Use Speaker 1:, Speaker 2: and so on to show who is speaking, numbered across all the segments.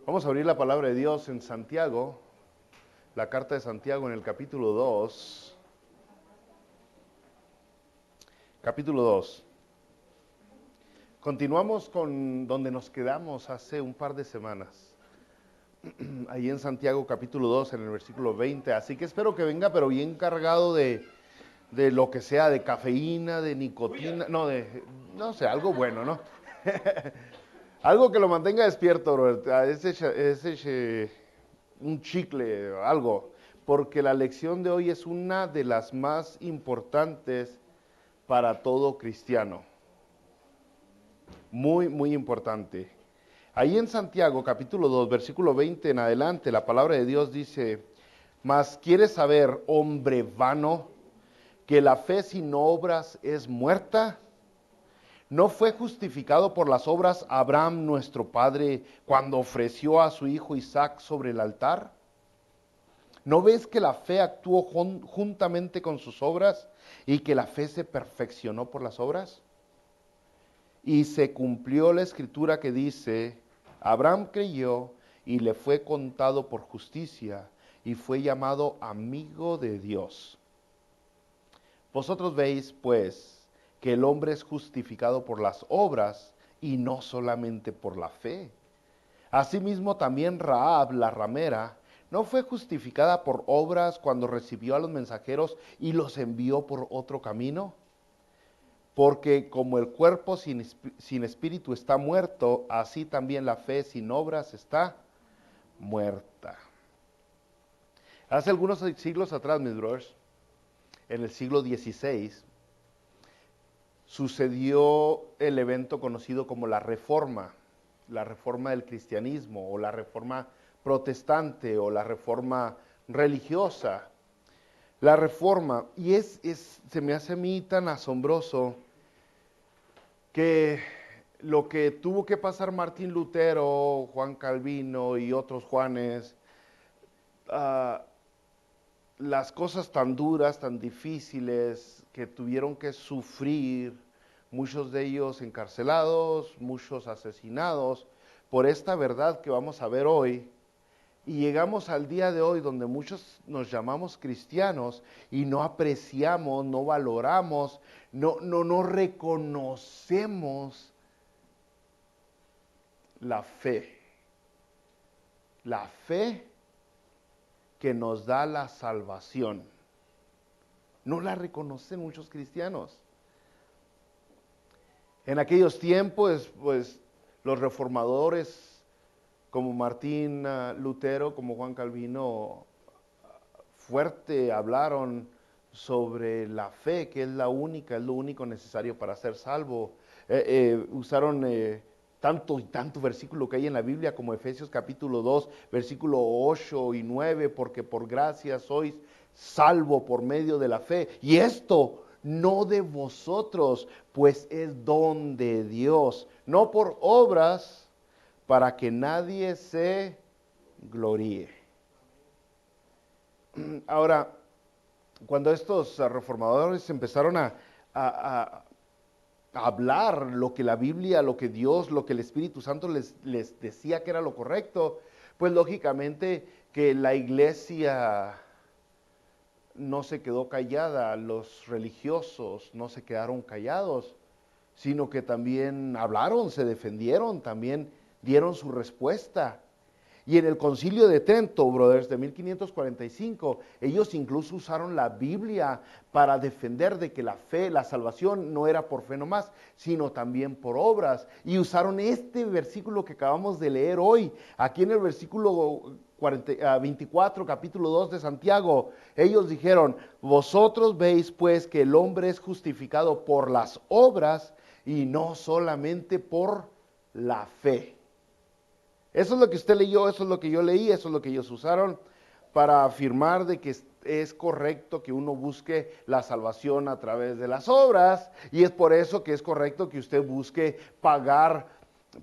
Speaker 1: Vamos a abrir la palabra de Dios en Santiago, la carta de Santiago en el capítulo 2. Capítulo 2. Continuamos con donde nos quedamos hace un par de semanas. Ahí en Santiago capítulo 2, en el versículo 20. Así que espero que venga, pero bien cargado de lo que sea, de cafeína, de nicotina, no sé, algo bueno, ¿no? Algo que lo mantenga despierto, bro. Ese un chicle, algo. Porque la lección de hoy es una de las más importantes para todo cristiano. Muy, muy importante. Ahí en Santiago, capítulo 2, versículo 20 en adelante, la palabra de Dios dice: mas ¿quieres saber, hombre vano, que la fe sin obras es muerta? ¿No fue justificado por las obras Abraham nuestro padre cuando ofreció a su hijo Isaac sobre el altar? ¿No ves que la fe actuó juntamente con sus obras y que la fe se perfeccionó por las obras? Y se cumplió la escritura que dice: Abraham creyó y le fue contado por justicia y fue llamado amigo de Dios. Vosotros veis, pues, que el hombre es justificado por las obras y no solamente por la fe. Asimismo también Rahab, la ramera, no fue justificada por obras cuando recibió a los mensajeros y los envió por otro camino. Porque como el cuerpo sin espíritu está muerto, así también la fe sin obras está muerta. Hace algunos siglos atrás, mis brothers, en el siglo XVI, sucedió el evento conocido como la Reforma del cristianismo, o la Reforma protestante, o la Reforma religiosa. La Reforma, y se me hace a mí tan asombroso que lo que tuvo que pasar Martín Lutero, Juan Calvino y otros Juanes, las cosas tan duras, tan difíciles que tuvieron que sufrir, muchos de ellos encarcelados, muchos asesinados, por esta verdad que vamos a ver hoy. Y llegamos al día de hoy donde muchos nos llamamos cristianos y no apreciamos, no valoramos, no reconocemos la fe. La fe que nos da la salvación. No la reconocen muchos cristianos. En aquellos tiempos, pues, los reformadores como Martín Lutero, como Juan Calvino, fuerte hablaron sobre la fe, que es la única, es lo único necesario para ser salvo. Usaron tanto y tanto versículo que hay en la Biblia, como Efesios capítulo 2, versículo 8 y 9, porque por gracia sois salvo por medio de la fe. Y esto no de vosotros, pues es don de Dios, no por obras, para que nadie se gloríe. Ahora, cuando estos reformadores empezaron a hablar lo que la Biblia, lo que Dios, lo que el Espíritu Santo les decía que era lo correcto, pues lógicamente que la iglesia no se quedó callada, los religiosos no se quedaron callados, sino que también hablaron, se defendieron, también dieron su respuesta. Y en el Concilio de Trento, brothers, de 1545, ellos incluso usaron la Biblia para defender de que la fe, la salvación no era por fe nomás, sino también por obras. Y usaron este versículo que acabamos de leer hoy, aquí en el versículo 24, capítulo 2 de Santiago. Ellos dijeron: vosotros veis pues que el hombre es justificado por las obras y no solamente por la fe. Eso es lo que usted leyó, eso es lo que yo leí, eso es lo que ellos usaron para afirmar de que es correcto que uno busque la salvación a través de las obras, y es por eso que es correcto que usted busque pagar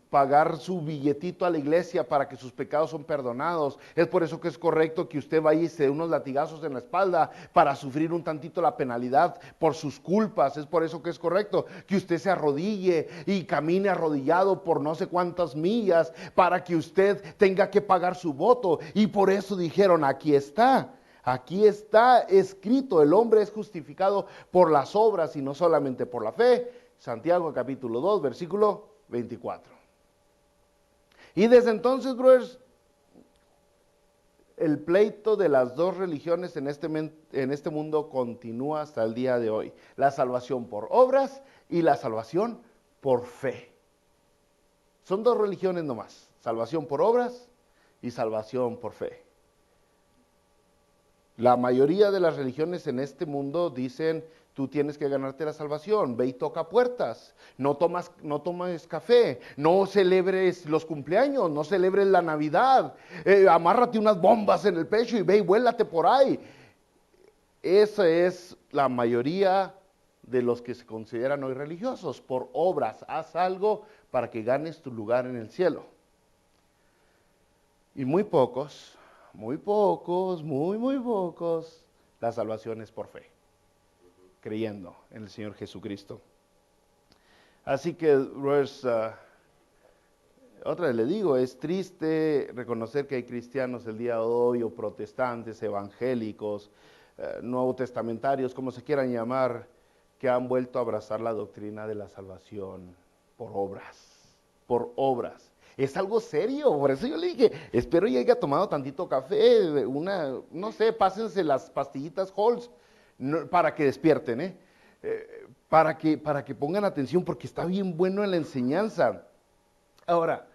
Speaker 1: pagar su billetito a la iglesia para que sus pecados son perdonados. Es por eso que es correcto que usted vaya y se dé unos latigazos en la espalda para sufrir un tantito la penalidad por sus culpas. Es por eso que es correcto que usted se arrodille y camine arrodillado por no sé cuántas millas para que usted tenga que pagar su voto. Y por eso dijeron, aquí está escrito, el hombre es justificado por las obras y no solamente por la fe. Santiago capítulo 2, versículo 24. Y desde entonces, brothers, el pleito de las dos religiones en este mundo continúa hasta el día de hoy. La salvación por obras y la salvación por fe. Son dos religiones nomás, salvación por obras y salvación por fe. La mayoría de las religiones en este mundo dicen, tú tienes que ganarte la salvación, ve y toca puertas, no tomes café, no celebres los cumpleaños, no celebres la Navidad, amárrate unas bombas en el pecho y ve y vuélate por ahí. Esa es la mayoría de los que se consideran hoy religiosos. Por obras, haz algo para que ganes tu lugar en el cielo. Y muy pocos, muy pocos, muy pocos, la salvación es por fe, creyendo en el Señor Jesucristo. Así que, otra vez le digo, es triste reconocer que hay cristianos el día de hoy, o protestantes, evangélicos, nuevo testamentarios, como se quieran llamar, que han vuelto a abrazar la doctrina de la salvación por obras, por obras. Es algo serio, por eso yo le dije, espero y haya tomado tantito café, no sé, pásense las pastillitas Halls para que despierten, para que pongan atención, porque está bien bueno en la enseñanza. Ahora,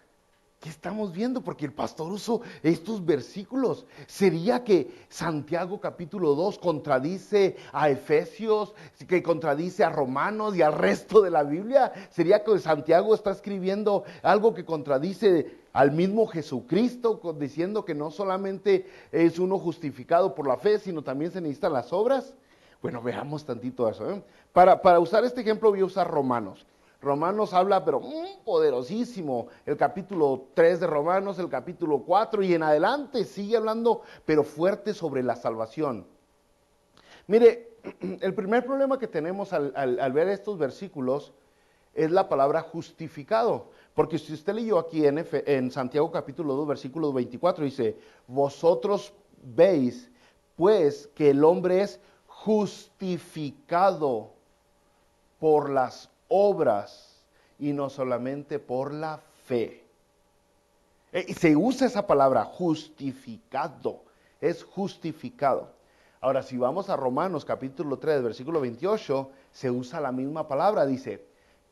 Speaker 1: ¿qué estamos viendo? Porque el pastor usó estos versículos. ¿Sería que Santiago capítulo 2 contradice a Efesios, que contradice a Romanos y al resto de la Biblia? ¿Sería que Santiago está escribiendo algo que contradice al mismo Jesucristo, diciendo que no solamente es uno justificado por la fe, sino también se necesitan las obras? Bueno, veamos tantito eso. Para usar este ejemplo voy a usar Romanos. Romanos habla, pero poderosísimo, el capítulo 3 de Romanos, el capítulo 4 y en adelante sigue hablando, pero fuerte sobre la salvación. Mire, el primer problema que tenemos al ver estos versículos es la palabra justificado, porque si usted leyó aquí en Santiago capítulo 2, versículo 24, dice, vosotros veis, pues, que el hombre es justificado por las obras y no solamente por la fe. Se usa esa palabra, justificado, es justificado. Ahora, si vamos a Romanos capítulo 3, versículo 28, se usa la misma palabra, dice,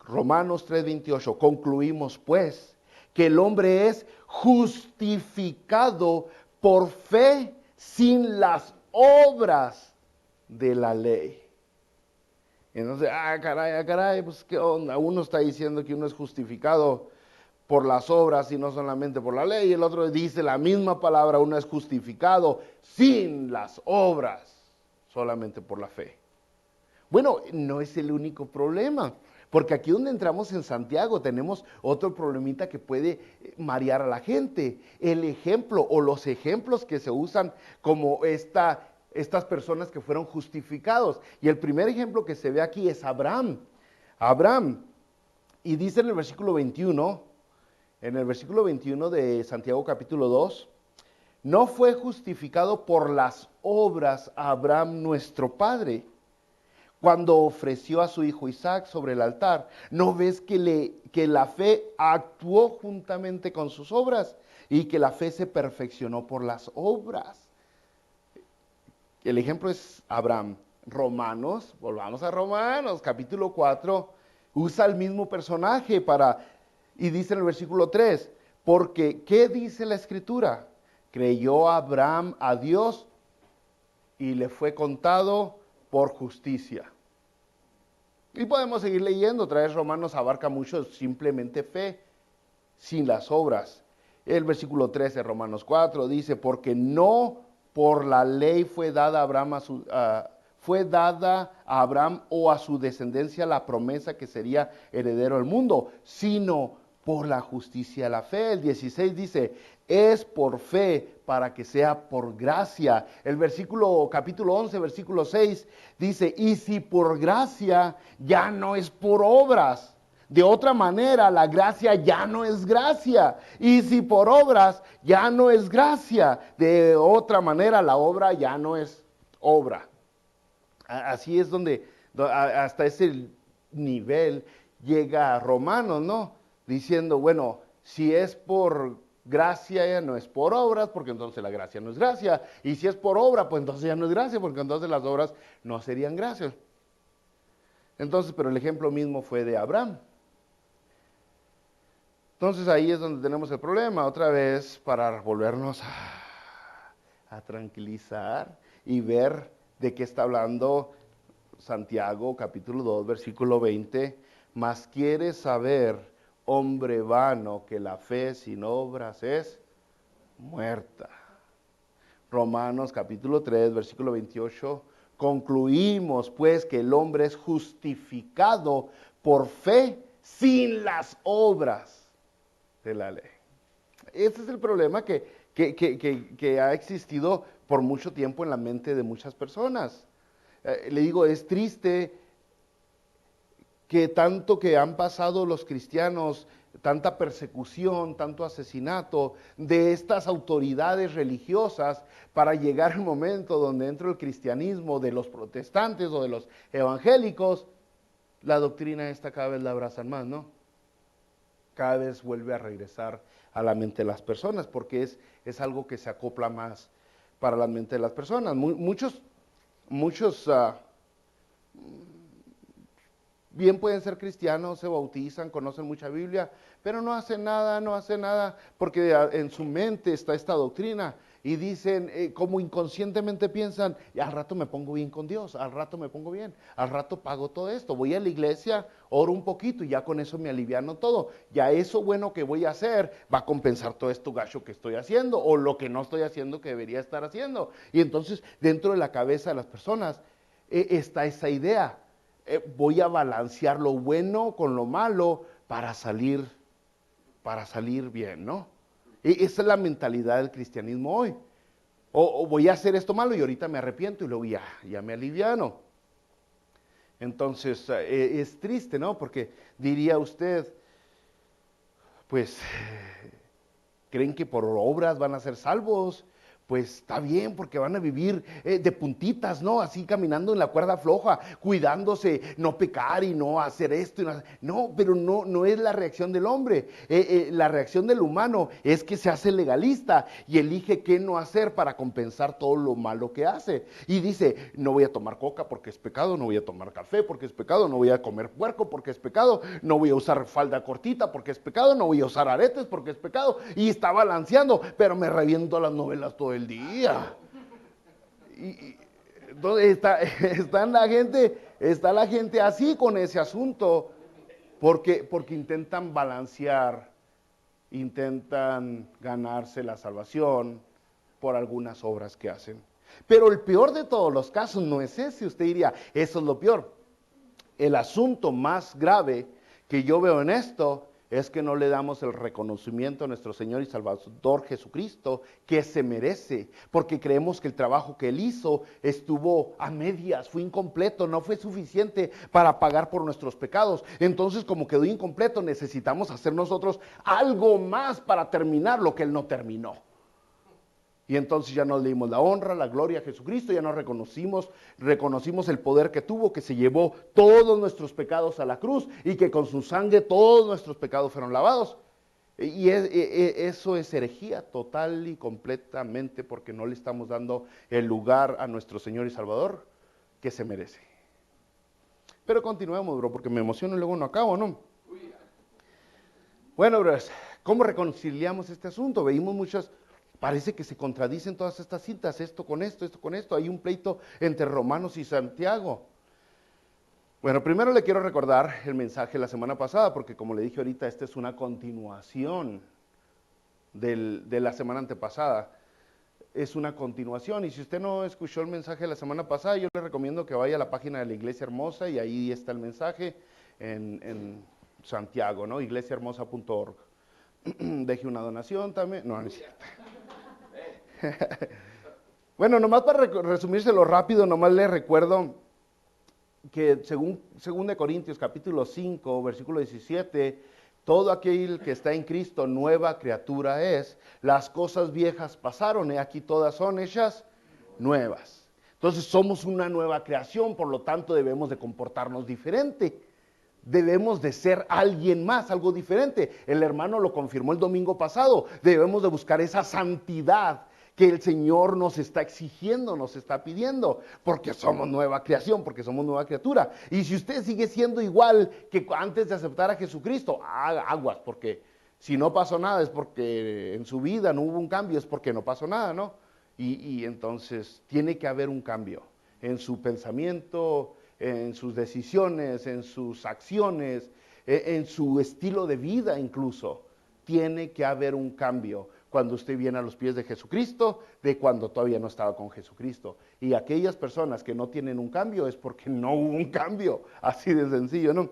Speaker 1: Romanos 3, 28, concluimos pues que el hombre es justificado por fe sin las obras de la ley. Entonces, caray, pues qué onda. Uno está diciendo que uno es justificado por las obras y no solamente por la ley. El otro dice la misma palabra, uno es justificado sin las obras, solamente por la fe. Bueno, no es el único problema, porque aquí donde entramos en Santiago tenemos otro problemita que puede marear a la gente. El ejemplo o los ejemplos que se usan como estas personas que fueron justificados. Y el primer ejemplo que se ve aquí es Abraham. Y dice en el versículo 21, de Santiago capítulo 2, no fue justificado por las obras Abraham nuestro padre, cuando ofreció a su hijo Isaac sobre el altar. ¿No ves que la fe actuó juntamente con sus obras y que la fe se perfeccionó por las obras? El ejemplo es Abraham. Romanos, volvamos a Romanos, capítulo 4, usa el mismo personaje y dice en el versículo 3, porque, ¿qué dice la Escritura? Creyó Abraham a Dios y le fue contado por justicia. Y podemos seguir leyendo, otra vez Romanos abarca mucho simplemente fe, sin las obras. El versículo 13 de Romanos 4 dice, porque no por la ley fue dada a Abraham o a su descendencia la promesa que sería heredero del mundo, sino por la justicia de la fe. El 16 dice, es por fe para que sea por gracia. El capítulo 11, versículo 6 dice, y si por gracia ya no es por obras. De otra manera, la gracia ya no es gracia. Y si por obras ya no es gracia. De otra manera, la obra ya no es obra. Así es hasta ese nivel llega Romanos, ¿no? Diciendo, bueno, si es por gracia ya no es por obras, porque entonces la gracia no es gracia. Y si es por obra, pues entonces ya no es gracia, porque entonces las obras no serían gracia. Entonces, pero el ejemplo mismo fue de Abraham. Entonces ahí es donde tenemos el problema, otra vez, para volvernos a tranquilizar y ver de qué está hablando Santiago, capítulo 2, versículo 20. Mas quieres saber, hombre vano, que la fe sin obras es muerta. Romanos, capítulo 3, versículo 28. Concluimos, pues, que el hombre es justificado por fe sin las obras de la ley. Ese es el problema que ha existido por mucho tiempo en la mente de muchas personas. Le digo, es triste que tanto que han pasado los cristianos, tanta persecución, tanto asesinato de estas autoridades religiosas para llegar al momento donde dentro del cristianismo, de los protestantes o de los evangélicos, la doctrina esta cada vez la abrazan más, ¿no? Cada vez vuelve a regresar a la mente de las personas, porque es algo que se acopla más para la mente de las personas. Muchos bien pueden ser cristianos, se bautizan, conocen mucha Biblia, pero no hacen nada, porque en su mente está esta doctrina y dicen, como inconscientemente piensan, al rato me pongo bien con Dios, al rato me pongo bien, al rato pago todo esto, voy a la iglesia, oro un poquito y ya con eso me aliviano todo, ya eso bueno que voy a hacer va a compensar todo esto gacho que estoy haciendo o lo que no estoy haciendo que debería estar haciendo. Y entonces dentro de la cabeza de las personas está esa idea. Voy a balancear lo bueno con lo malo para salir bien, ¿no? Esa es la mentalidad del cristianismo hoy. O voy a hacer esto malo y ahorita me arrepiento y luego ya me aliviano. Entonces, es triste, ¿no? Porque diría usted, pues, ¿creen que por obras van a ser salvos? Pues está bien, porque van a vivir de puntitas, ¿no? Así caminando en la cuerda floja, cuidándose, no pecar y no hacer esto. No, pero no es la reacción del hombre. La reacción del humano es que se hace legalista y elige qué no hacer para compensar todo lo malo que hace. Y dice, no voy a tomar coca porque es pecado, no voy a tomar café porque es pecado, no voy a comer puerco porque es pecado, no voy a usar falda cortita porque es pecado, no voy a usar aretes porque es pecado. Y está balanceando, pero me reviento las novelas todo el día. Y entonces está la gente así con ese asunto, porque intentan balancear, intentan ganarse la salvación por algunas obras que hacen. Pero el peor de todos los casos no es ese, usted diría, eso es lo peor. El asunto más grave que yo veo en esto es que no le damos el reconocimiento a nuestro Señor y Salvador Jesucristo que se merece, porque creemos que el trabajo que Él hizo estuvo a medias, fue incompleto, no fue suficiente para pagar por nuestros pecados. Entonces, como quedó incompleto, necesitamos hacer nosotros algo más para terminar lo que Él no terminó. Y entonces ya nos dimos la honra, la gloria a Jesucristo, ya nos reconocimos el poder que tuvo, que se llevó todos nuestros pecados a la cruz y que con su sangre todos nuestros pecados fueron lavados. Y eso es herejía total y completamente, porque no le estamos dando el lugar a nuestro Señor y Salvador que se merece. Pero continuemos, bro, porque me emociono y luego no acabo, ¿no? Bueno, bro, ¿cómo reconciliamos este asunto? Veíamos muchas... Parece que se contradicen todas estas citas, esto con esto. Hay un pleito entre Romanos y Santiago. Bueno, primero le quiero recordar el mensaje de la semana pasada, porque como le dije ahorita, esta es una continuación de la semana antepasada. Es una continuación, y si usted no escuchó el mensaje de la semana pasada, yo le recomiendo que vaya a la página de la Iglesia Hermosa, y ahí está el mensaje Santiago, ¿no? iglesiahermosa.org. Deje una donación también. No, no es cierto. Bueno, nomás para resumírselo rápido, nomás les recuerdo que según 2 Corintios capítulo 5, versículo 17, todo aquel que está en Cristo, nueva criatura es. Las cosas viejas pasaron y aquí todas son hechas nuevas. Entonces somos una nueva creación, por lo tanto debemos de comportarnos diferente. Debemos de ser alguien más, algo diferente. El hermano lo confirmó el domingo pasado. Debemos de buscar esa santidad que el Señor nos está exigiendo, nos está pidiendo, porque somos nueva creación, porque somos nueva criatura. Y si usted sigue siendo igual que antes de aceptar a Jesucristo, aguas, porque si no pasó nada es porque en su vida no hubo un cambio, es porque no pasó nada, ¿no? Y entonces tiene que haber un cambio en su pensamiento, en sus decisiones, en sus acciones, en su estilo de vida incluso. Tiene que haber un cambio cuando usted viene a los pies de Jesucristo, de cuando todavía no estaba con Jesucristo. Y aquellas personas que no tienen un cambio es porque no hubo un cambio, así de sencillo, ¿no?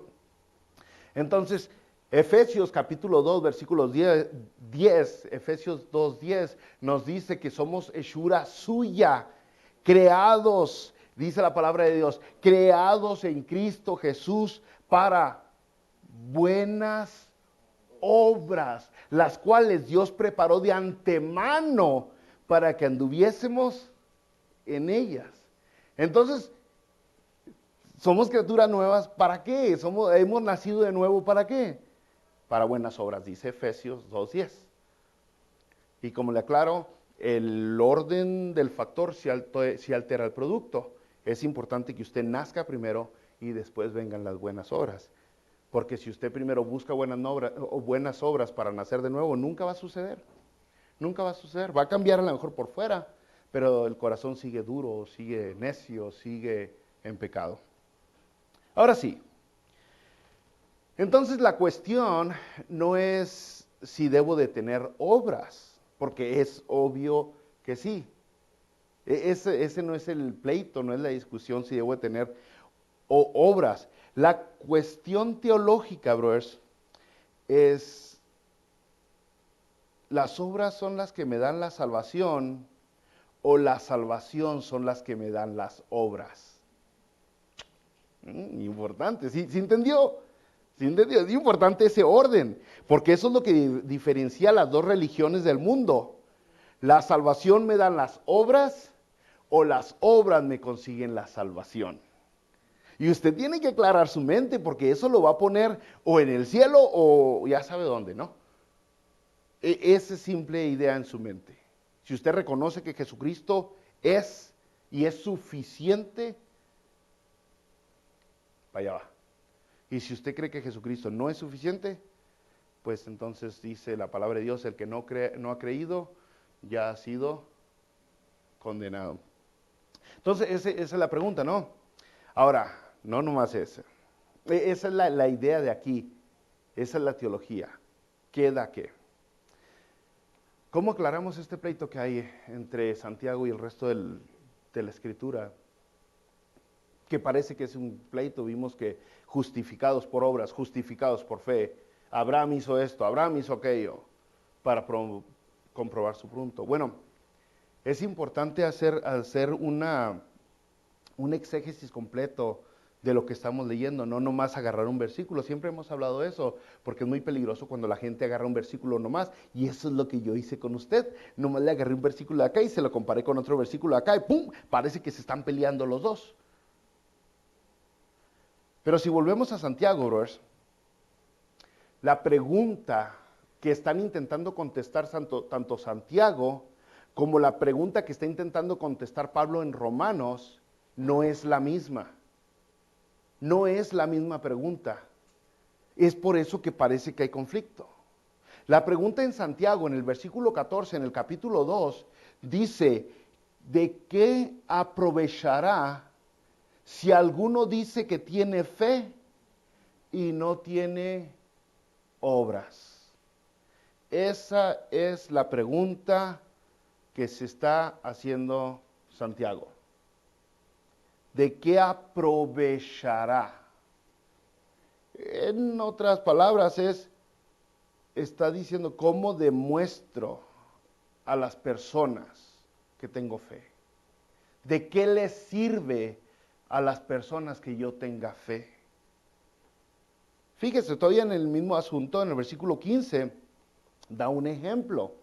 Speaker 1: Entonces, Efesios capítulo 2, versículos 10, Efesios 2:10, nos dice que somos hechura suya, creados, dice la palabra de Dios, creados en Cristo Jesús para buenas obras, las cuales Dios preparó de antemano para que anduviésemos en ellas. Entonces, somos criaturas nuevas, ¿para qué? Hemos nacido de nuevo, ¿para qué? Para buenas obras, dice Efesios 2:10. Y como le aclaro, el orden del factor sí altera el producto. Es importante que usted nazca primero y después vengan las buenas obras. Porque si usted primero busca buenas obras para nacer de nuevo, nunca va a suceder. Nunca va a suceder. Va a cambiar a lo mejor por fuera, pero el corazón sigue duro, sigue necio, sigue en pecado. Ahora sí. Entonces la cuestión no es si debo de tener obras, porque es obvio que sí. Ese no es el pleito, no es la discusión si debo de tener obras. La cuestión teológica, brothers, es, ¿las obras son las que me dan la salvación o la salvación son las que me dan las obras? Importante, ¿sí entendió? ¿Sí entendió? Es importante ese orden, porque eso es lo que diferencia las dos religiones del mundo. ¿La salvación me dan las obras o las obras me consiguen la salvación? Y usted tiene que aclarar su mente porque eso lo va a poner o en el cielo o ya sabe dónde, ¿no? Esa simple idea en su mente. Si usted reconoce que Jesucristo es y es suficiente, para allá va. Y si usted cree que Jesucristo no es suficiente, pues entonces dice la palabra de Dios, el que no ha creído ya ha sido condenado. Entonces esa es la pregunta, ¿no? Ahora, no nomás esa. Esa es la idea de aquí. Esa es la teología. ¿Queda qué? ¿Cómo aclaramos este pleito que hay entre Santiago y el resto de la Escritura? Que parece que es un pleito. Vimos que justificados por obras, justificados por fe. Abraham hizo esto, Abraham hizo aquello, para comprobar su punto. Bueno, es importante hacer un exégesis completo de lo que estamos leyendo, no nomás agarrar un versículo. Siempre hemos hablado de eso, porque es muy peligroso cuando la gente agarra un versículo nomás, y eso es lo que yo hice con usted. Nomás le agarré un versículo de acá y se lo comparé con otro versículo de acá, y ¡pum! Parece que se están peleando los dos. Pero si volvemos a Santiago, brothers, la pregunta que están intentando contestar tanto Santiago como la pregunta que está intentando contestar Pablo en Romanos no es la misma. No es la misma pregunta. Es por eso que parece que hay conflicto. La pregunta en Santiago, en el versículo 14, en el capítulo 2, dice, ¿de qué aprovechará si alguno dice que tiene fe y no tiene obras? Esa es la pregunta que se está haciendo Santiago. ¿De qué aprovechará? En otras palabras está diciendo cómo demuestro a las personas que tengo fe. ¿De qué les sirve a las personas que yo tenga fe? Fíjese, todavía en el mismo asunto, en el versículo 15, da un ejemplo.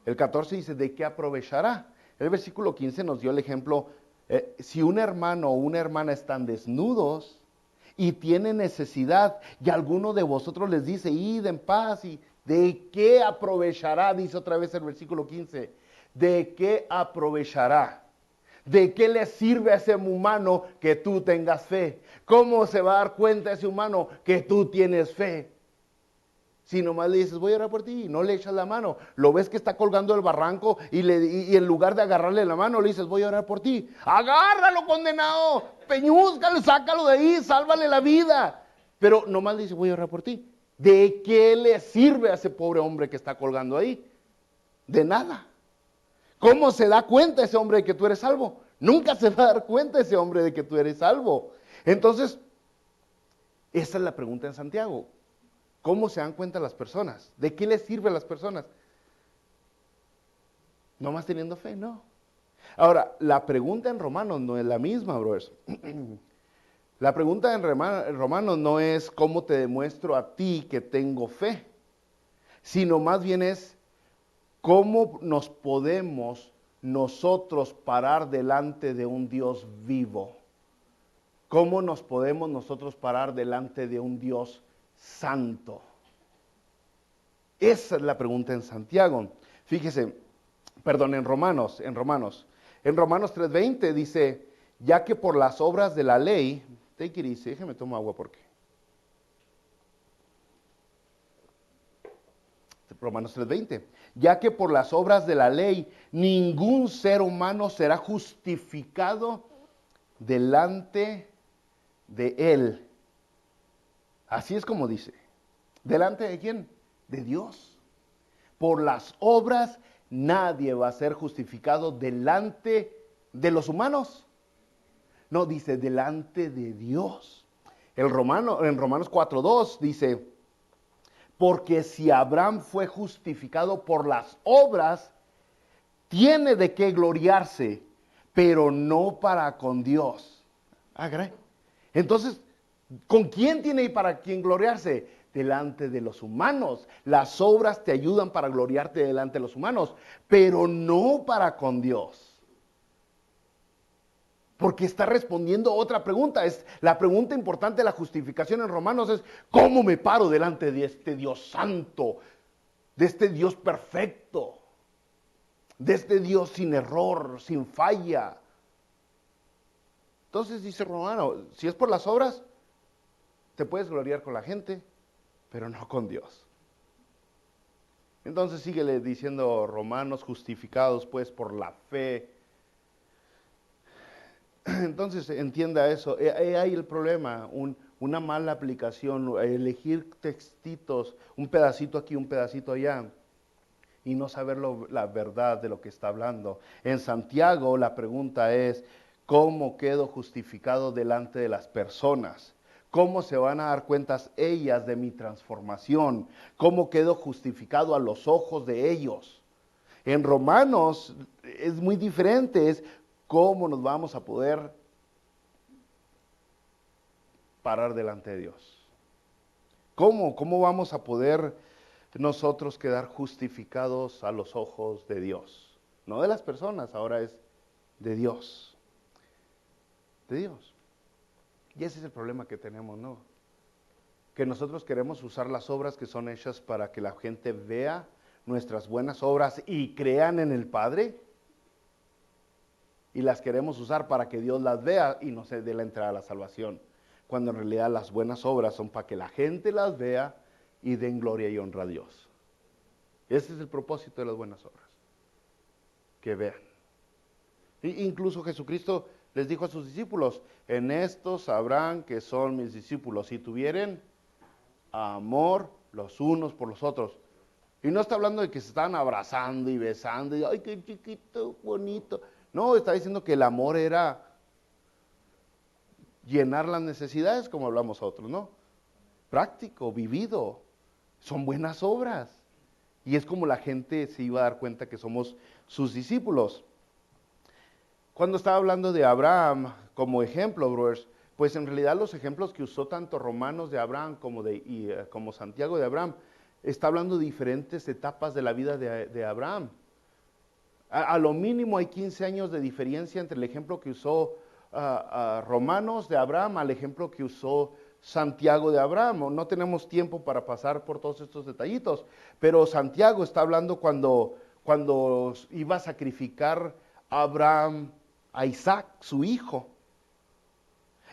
Speaker 1: El 14 dice, ¿de qué aprovechará? El versículo 15 nos dio el ejemplo, si un hermano o una hermana están desnudos y tienen necesidad, y alguno de vosotros les dice, id en paz, y ¿de qué aprovechará? Dice otra vez el versículo 15, ¿de qué aprovechará? ¿De qué le sirve a ese humano que tú tengas fe? ¿Cómo se va a dar cuenta ese humano que tú tienes fe? Si nomás le dices, voy a orar por ti, y no le echas la mano, lo ves que está colgando del barranco y en lugar de agarrarle la mano, le dices, voy a orar por ti. Agárralo, condenado, peñúzcalo, sácalo de ahí, sálvale la vida. Pero nomás le dices, voy a orar por ti. ¿De qué le sirve a ese pobre hombre que está colgando ahí? De nada. ¿Cómo se da cuenta ese hombre de que tú eres salvo? Nunca se va a dar cuenta ese hombre de que tú eres salvo. Entonces, esa es la pregunta en Santiago. ¿Cómo se dan cuenta las personas? ¿De qué les sirve a las personas? ¿No más teniendo fe? No. Ahora, la pregunta en Romanos no es la misma, brothers. La pregunta en Romanos no es cómo te demuestro a ti que tengo fe, sino más bien es cómo nos podemos nosotros parar delante de un Dios vivo. ¿Cómo nos podemos nosotros parar delante de un Dios santo? Esa es la pregunta en Santiago. Fíjese, perdón, en Romanos 3:20 dice, ya que por las obras de la ley, take it easy, déjeme tomar agua porque. Romanos 3:20, ya que por las obras de la ley ningún ser humano será justificado delante de él. Así es como dice. ¿Delante de quién? De Dios. Por las obras nadie va a ser justificado delante de los humanos. No, dice delante de Dios. En Romanos 4:2 dice, porque si Abraham fue justificado por las obras, tiene de qué gloriarse, pero no para con Dios. Ah, caray. Entonces, ¿con quién tiene y para quién gloriarse? Delante de los humanos. Las obras te ayudan para gloriarte delante de los humanos, pero no para con Dios. Porque está respondiendo otra pregunta. Es la pregunta importante de la justificación en Romanos es, ¿cómo me paro delante de este Dios santo? De este Dios perfecto. De este Dios sin error, sin falla. Entonces dice Romano, si es por las obras, te puedes gloriar con la gente, pero no con Dios. Entonces síguele diciendo Romanos, justificados pues por la fe. Entonces entienda eso, hay el problema, una mala aplicación, elegir textitos, un pedacito aquí, un pedacito allá, y no saber la verdad de lo que está hablando. En Santiago la pregunta es, ¿cómo quedo justificado delante de las personas? ¿Cómo se van a dar cuentas ellas de mi transformación? ¿Cómo quedo justificado a los ojos de ellos? En Romanos es muy diferente, es cómo nos vamos a poder parar delante de Dios. ¿Cómo vamos a poder nosotros quedar justificados a los ojos de Dios? No de las personas, ahora es de Dios. De Dios. Y ese es el problema que tenemos, ¿no? Que nosotros queremos usar las obras que son hechas para que la gente vea nuestras buenas obras y crean en el Padre. Y las queremos usar para que Dios las vea y nos dé la entrada a la salvación. Cuando en realidad las buenas obras son para que la gente las vea y den gloria y honra a Dios. Ese es el propósito de las buenas obras. Que vean. Incluso Jesucristo les dijo a sus discípulos, en esto sabrán que son mis discípulos, si tuvieren amor los unos por los otros. Y no está hablando de que se estaban abrazando y besando, y ay, qué chiquito, bonito. No, está diciendo que el amor era llenar las necesidades, como hablamos otros, ¿no? práctico, vivido. Son buenas obras. Y es como la gente se iba a dar cuenta que somos sus discípulos. Cuando estaba hablando de Abraham como ejemplo, brothers, pues en realidad los ejemplos que usó tanto Romanos de Abraham como Santiago de Abraham, está hablando de diferentes etapas de la vida de Abraham. A lo mínimo hay 15 años de diferencia entre el ejemplo que usó Romanos de Abraham al ejemplo que usó Santiago de Abraham. No tenemos tiempo para pasar por todos estos detallitos, pero Santiago está hablando cuando iba a sacrificar a Abraham a Isaac, su hijo.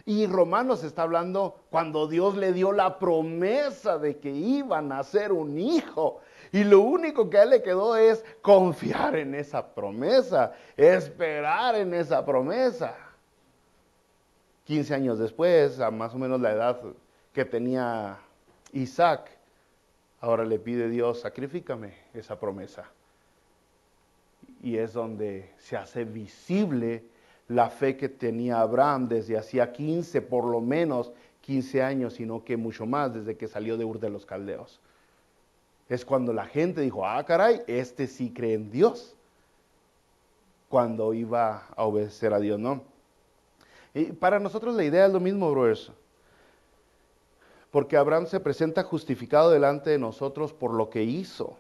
Speaker 1: Y Romanos está hablando cuando Dios le dio la promesa de que iba a nacer un hijo. Y lo único que a él le quedó es confiar en esa promesa, esperar en esa promesa. 15 años después, a más o menos la edad que tenía Isaac, ahora le pide Dios, sacrifícame esa promesa. Y es donde se hace visible la fe que tenía Abraham desde hacía 15, por lo menos 15 años, sino que mucho más, desde que salió de Ur de los Caldeos. Es cuando la gente dijo, caray, este sí cree en Dios, cuando iba a obedecer a Dios, ¿no? Y para nosotros la idea es lo mismo, brothers, porque Abraham se presenta justificado delante de nosotros por lo que hizo.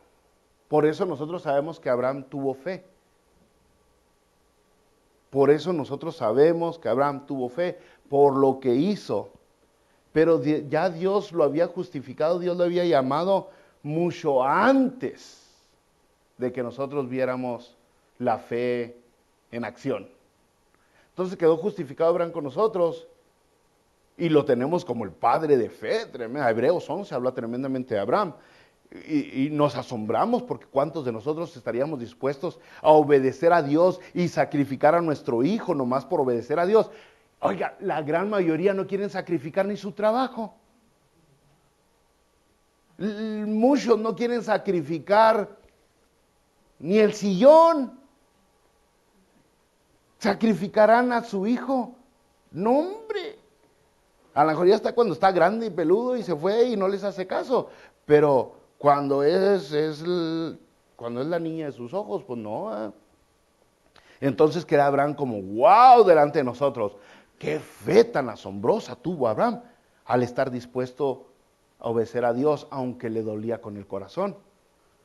Speaker 1: Por eso nosotros sabemos que Abraham tuvo fe. Por eso nosotros sabemos que Abraham tuvo fe, por lo que hizo. Pero ya Dios lo había justificado, Dios lo había llamado mucho antes de que nosotros viéramos la fe en acción. Entonces quedó justificado Abraham con nosotros y lo tenemos como el padre de fe. Hebreos 11 habla tremendamente de Abraham. Y nos asombramos porque cuántos de nosotros estaríamos dispuestos a obedecer a Dios y sacrificar a nuestro hijo nomás por obedecer a Dios. Oiga, la gran mayoría no quieren sacrificar ni su trabajo. Muchos no quieren sacrificar ni el sillón. ¿Sacrificarán a su hijo? No, hombre. A lo mejor ya está cuando está grande y peludo y se fue y no les hace caso. Pero cuando cuando es la niña de sus ojos, pues no. Entonces queda Abraham como, wow, delante de nosotros. Qué fe tan asombrosa tuvo Abraham al estar dispuesto a obedecer a Dios, aunque le dolía con el corazón.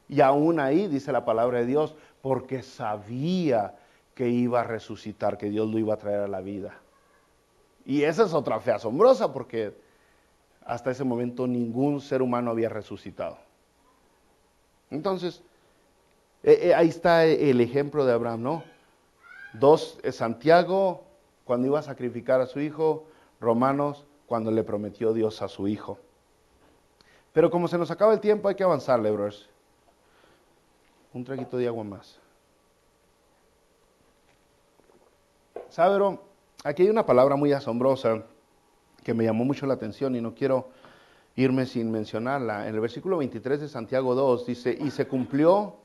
Speaker 1: Y aún ahí dice la palabra de Dios, porque sabía que iba a resucitar, que Dios lo iba a traer a la vida. Y esa es otra fe asombrosa, porque hasta ese momento ningún ser humano había resucitado. Entonces, ahí está el ejemplo de Abraham, ¿no? Santiago, cuando iba a sacrificar a su hijo. Romanos, cuando le prometió Dios a su hijo. Pero como se nos acaba el tiempo, hay que avanzarle, brothers. Un traguito de agua más. ¿Sabe, bro? Aquí hay una palabra muy asombrosa que me llamó mucho la atención y no quiero irme sin mencionarla. En el versículo 23 de Santiago 2 dice, y se cumplió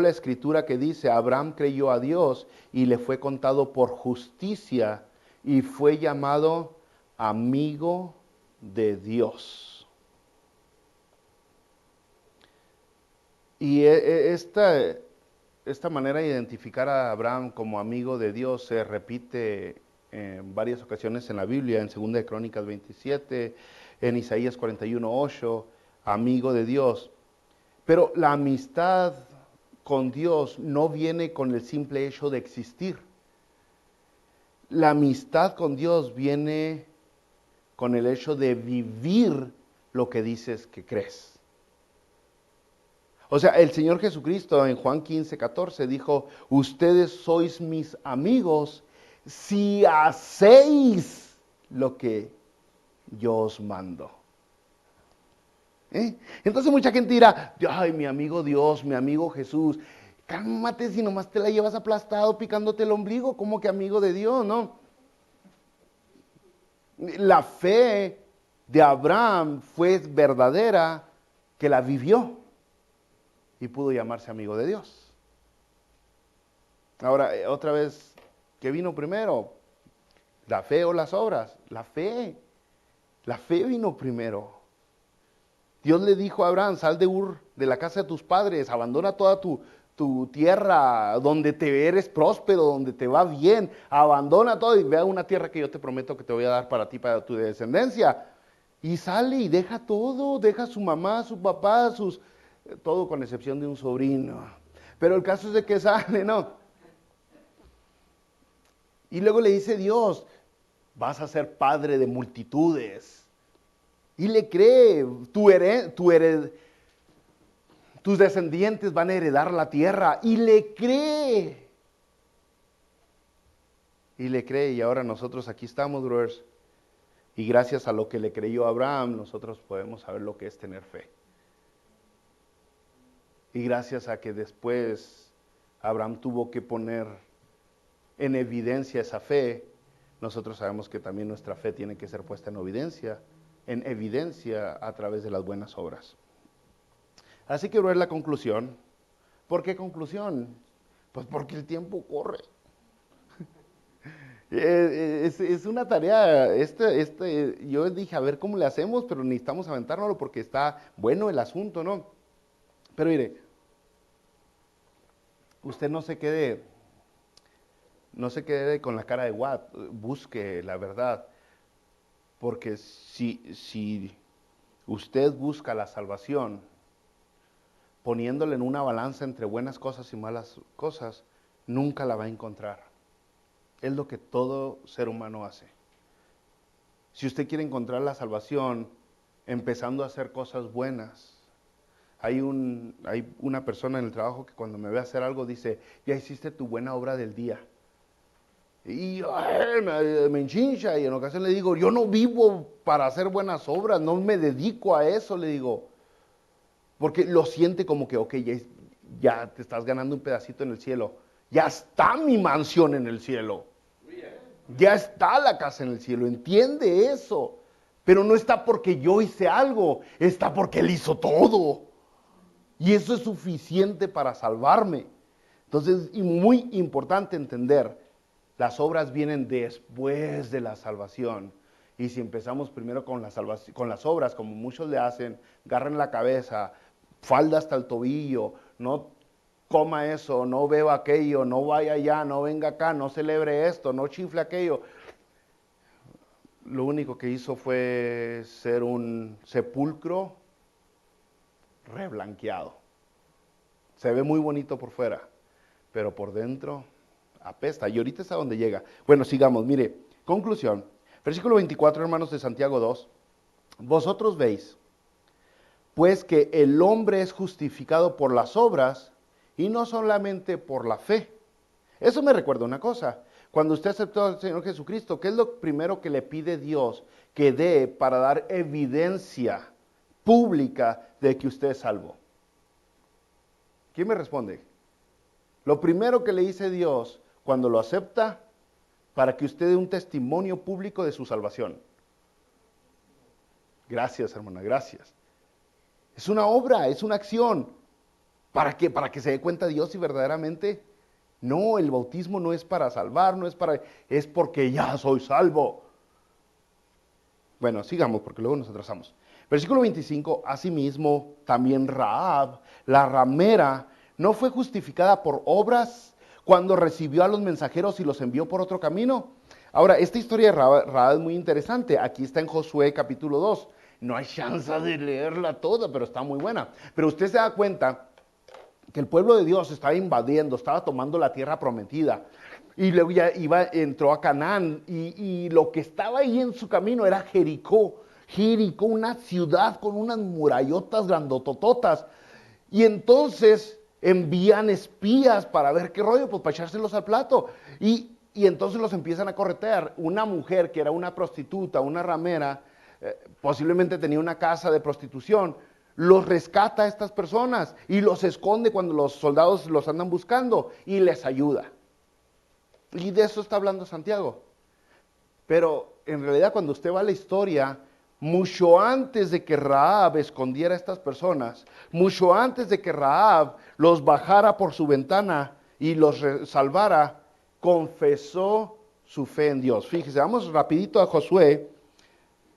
Speaker 1: la escritura que dice, Abraham creyó a Dios y le fue contado por justicia y fue llamado amigo de Dios. Y esta manera de identificar a Abraham como amigo de Dios se repite en varias ocasiones en la Biblia, en 2 de Crónicas 27, en Isaías 41:8, amigo de Dios. Pero la amistad con Dios no viene con el simple hecho de existir. La amistad con Dios viene con el hecho de vivir lo que dices que crees. O sea, el Señor Jesucristo en Juan 15:14 dijo, ustedes sois mis amigos si hacéis lo que yo os mando. Entonces mucha gente dirá, ay, mi amigo Dios, mi amigo Jesús, cálmate si nomás te la llevas aplastado picándote el ombligo, como que amigo de Dios, ¿no? La fe de Abraham fue verdadera, que la vivió y pudo llamarse amigo de Dios. Ahora, otra vez, ¿qué vino primero? ¿La fe o las obras? La fe. La fe vino primero. Dios le dijo a Abraham, sal de Ur, de la casa de tus padres, abandona toda tu tierra, donde te eres próspero, donde te va bien, abandona todo y ve a una tierra que yo te prometo que te voy a dar para ti, para tu descendencia. Y sale y deja todo, deja a su mamá, a su papá, todo con excepción de un sobrino. Pero el caso es de que sale, ¿no? Y luego le dice Dios, vas a ser padre de multitudes. Y le cree, tus descendientes van a heredar la tierra. Y le cree. Y le cree, y ahora nosotros aquí estamos, brothers. Y gracias a lo que le creyó Abraham, nosotros podemos saber lo que es tener fe. Y gracias a que después Abraham tuvo que poner en evidencia esa fe, nosotros sabemos que también nuestra fe tiene que ser puesta en evidencia a través de las buenas obras. Así que, brothers, la conclusión. ¿Por qué conclusión? Pues porque el tiempo corre. Es una tarea, yo dije, a ver cómo le hacemos, pero necesitamos aventárnoslo porque está bueno el asunto, ¿no? Pero mire, usted no se quede con la cara de what, busque la verdad, porque si usted busca la salvación, poniéndole en una balanza entre buenas cosas y malas cosas, nunca la va a encontrar. Es lo que todo ser humano hace. Si usted quiere encontrar la salvación, empezando a hacer cosas buenas, hay una persona en el trabajo que cuando me ve hacer algo dice, ya hiciste tu buena obra del día. Y me enchincha, y en ocasiones le digo, yo no vivo para hacer buenas obras, no me dedico a eso, le digo. Porque lo siente como que, ok, ya te estás ganando un pedacito en el cielo. Ya está mi mansión en el cielo. Ya está la casa en el cielo. Entiende eso. Pero no está porque yo hice algo. Está porque Él hizo todo. Y eso es suficiente para salvarme. Entonces, y muy importante entender, las obras vienen después de la salvación. Y si empezamos primero con las obras, como muchos le hacen, agarren la cabeza, falda hasta el tobillo, no coma eso, no beba aquello, no vaya allá, no venga acá, no celebre esto, no chifle aquello. Lo único que hizo fue ser un sepulcro reblanqueado. Se ve muy bonito por fuera, pero por dentro apesta. Y ahorita es a donde llega. Bueno, sigamos, mire, conclusión. Versículo 24, hermanos, de Santiago 2. Vosotros veis, pues que el hombre es justificado por las obras, y no solamente por la fe. Eso me recuerda una cosa. Cuando usted aceptó al Señor Jesucristo, ¿qué es lo primero que le pide Dios que dé para dar evidencia pública de que usted es salvo? ¿Quién me responde? Lo primero que le dice Dios cuando lo acepta, para que usted dé un testimonio público de su salvación. Gracias, hermana, gracias. Es una obra, es una acción. ¿Para qué? Para que se dé cuenta Dios si verdaderamente. No, el bautismo no es para salvar, es porque ya soy salvo. Bueno, sigamos porque luego nos atrasamos. Versículo 25, asimismo, también Rahab, la ramera, no fue justificada por obras cuando recibió a los mensajeros y los envió por otro camino. Ahora, esta historia de Rahab es muy interesante. Aquí está en Josué capítulo 2. No hay chance de leerla toda, pero está muy buena. Pero usted se da cuenta que el pueblo de Dios estaba invadiendo, estaba tomando la tierra prometida. Y luego ya entró a Canaán y lo que estaba ahí en su camino era Jericó. Jericó, una ciudad con unas murallotas grandotototas. Y entonces envían espías para ver qué rollo, pues para echárselos al plato. Y entonces los empiezan a corretear. Una mujer que era una prostituta, una ramera, posiblemente tenía una casa de prostitución, los rescata a estas personas y los esconde cuando los soldados los andan buscando y les ayuda. Y de eso está hablando Santiago. Pero en realidad cuando usted va a la historia, mucho antes de que Rahab escondiera a estas personas, mucho antes de que Rahab los bajara por su ventana y los salvara, confesó su fe en Dios. Fíjese, vamos rapidito a Josué,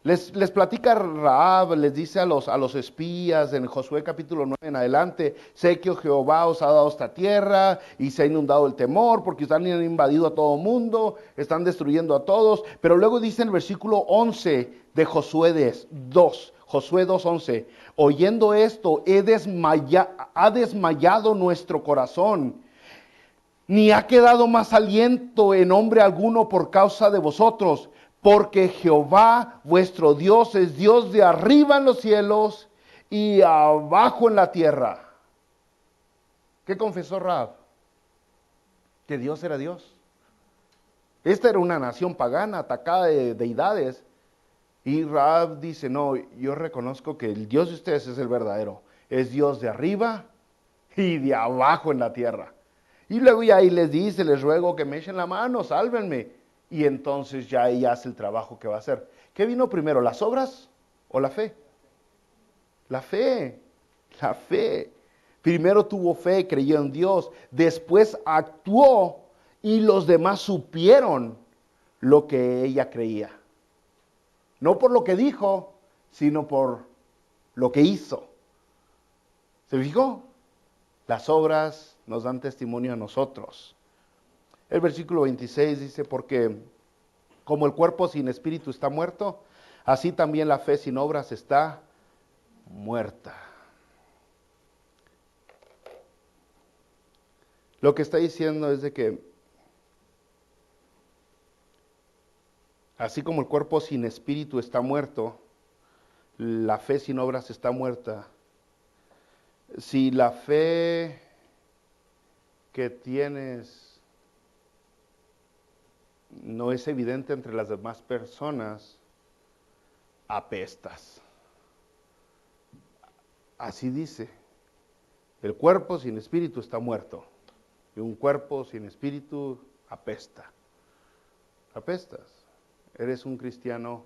Speaker 1: Les platica Rahab, les dice a los espías en Josué capítulo 9 en adelante, sé que Jehová os ha dado esta tierra y se ha inundado el temor porque han invadido a todo mundo, están destruyendo a todos, pero luego dice en el versículo 11 de Josué 2:11, oyendo esto, ha desmayado nuestro corazón, ni ha quedado más aliento en hombre alguno por causa de vosotros, porque Jehová vuestro Dios es Dios de arriba en los cielos y abajo en la tierra. ¿Qué confesó Rahab? Que Dios era Dios. Esta era una nación pagana, atacada de deidades. Y Rahab dice, no, yo reconozco que el Dios de ustedes es el verdadero. Es Dios de arriba y de abajo en la tierra. Y luego ya ahí les dice, les ruego que me echen la mano, sálvenme. Y entonces ya ella hace el trabajo que va a hacer. ¿Qué vino primero, las obras o la fe? La fe, la fe. Primero tuvo fe, creyó en Dios, después actuó y los demás supieron lo que ella creía. No por lo que dijo, sino por lo que hizo. ¿Se fijó? Las obras nos dan testimonio a nosotros. El versículo 26 dice, porque como el cuerpo sin espíritu está muerto, así también la fe sin obras está muerta. Lo que está diciendo es de que así como el cuerpo sin espíritu está muerto, la fe sin obras está muerta. Si la fe que tienes no es evidente entre las demás personas, apestas. Así dice, el cuerpo sin espíritu está muerto, y un cuerpo sin espíritu apesta. Apestas, eres un cristiano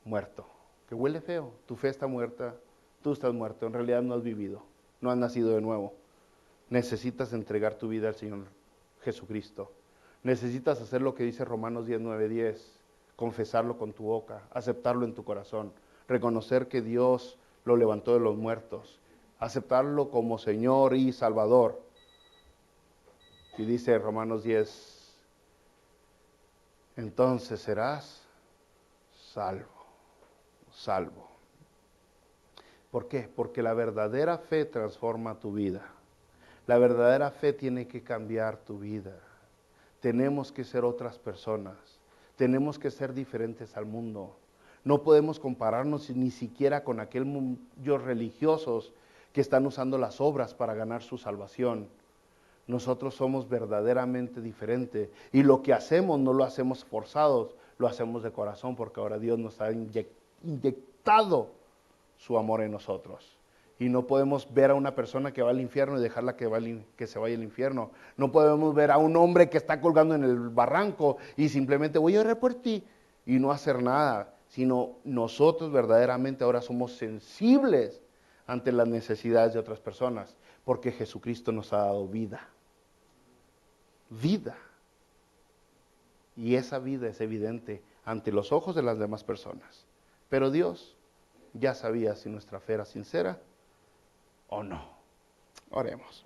Speaker 1: muerto, que huele feo, tu fe está muerta, tú estás muerto, en realidad no has vivido, no has nacido de nuevo. Necesitas entregar tu vida al Señor Jesucristo. Necesitas hacer lo que dice Romanos 10:9-10, confesarlo con tu boca, aceptarlo en tu corazón, reconocer que Dios lo levantó de los muertos, aceptarlo como Señor y Salvador. Y dice Romanos 10, entonces serás salvo, salvo. ¿Por qué? Porque la verdadera fe transforma tu vida. La verdadera fe tiene que cambiar tu vida. Tenemos que ser otras personas. Tenemos que ser diferentes al mundo. No podemos compararnos ni siquiera con aquellos religiosos que están usando las obras para ganar su salvación. Nosotros somos verdaderamente diferentes. Y lo que hacemos no lo hacemos forzados, lo hacemos de corazón porque ahora Dios nos ha inyectado su amor en nosotros. Y no podemos ver a una persona que va al infierno y dejarla que se vaya al infierno. No podemos ver a un hombre que está colgando en el barranco y simplemente voy a orar por ti y no hacer nada, sino nosotros verdaderamente ahora somos sensibles ante las necesidades de otras personas, porque Jesucristo nos ha dado vida. Vida. Y esa vida es evidente ante los ojos de las demás personas. Pero Dios ya sabía si nuestra fe era sincera o no. Oremos.